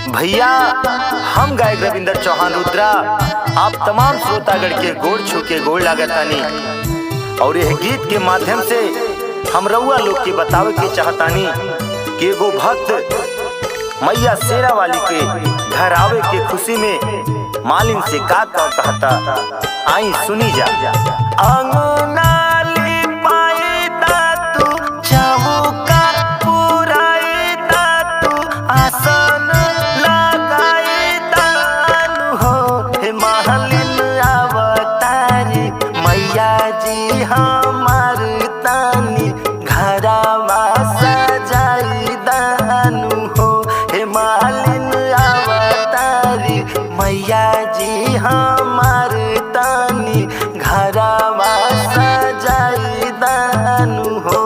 भैया हम गायक रविंदर चौहान रुद्रा आप तमाम श्रोतागण के गोड़ छू के गोड़ लागतानी और यह गीत के माध्यम से हम रउआ लोग के बतावे के चाहतानी कि एगो भक्त मैया शेरा वाली के घर आवे के खुशी में मालिन से का कहता। आई सुनी जा। मैया जी हमार तानी घरवा सजाई दानु हो।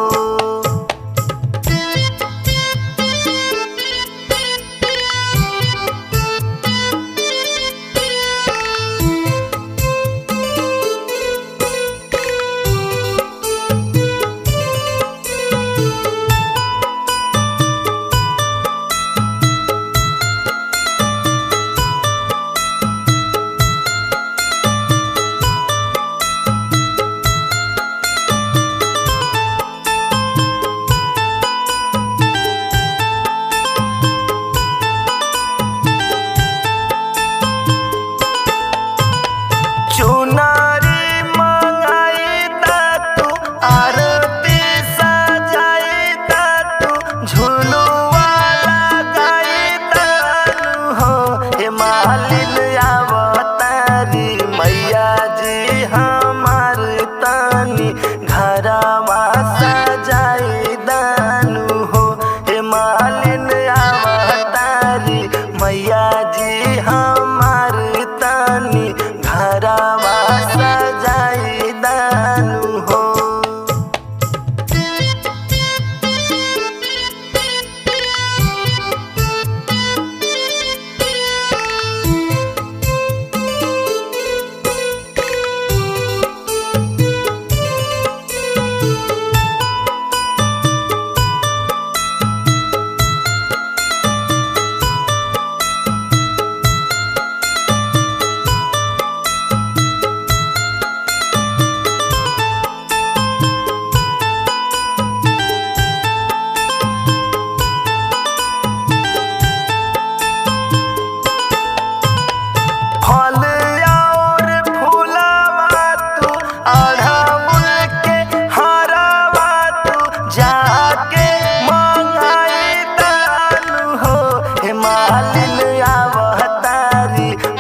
घरवा सजाई दानु हो हे मालिन अवतारी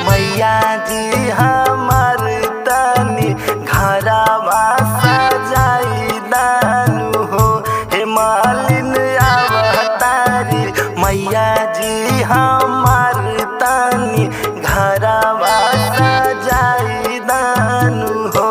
मैया जी हमार तानी घरवा सजाई दानु हो। मैया जी हमार तानी घरवा सजाई दानु हो।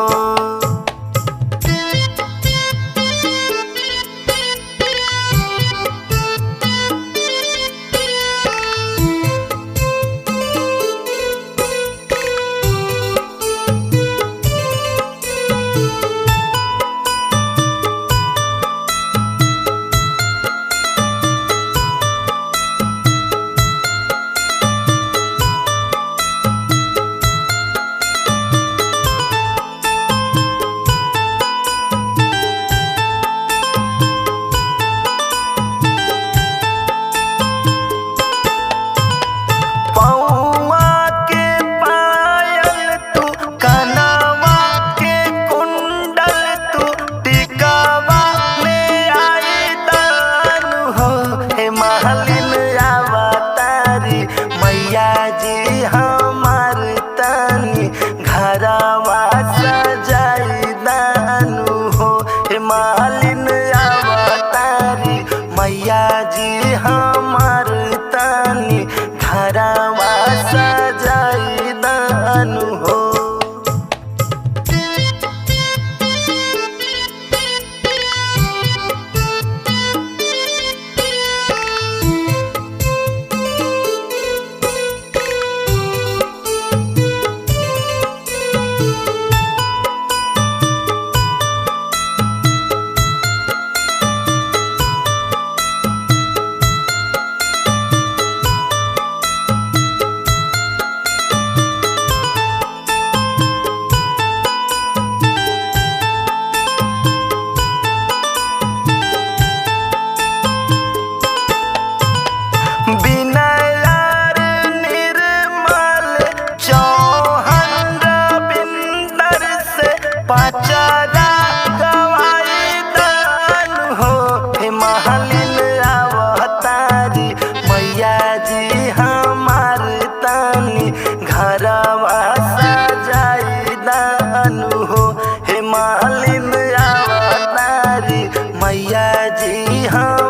जी हम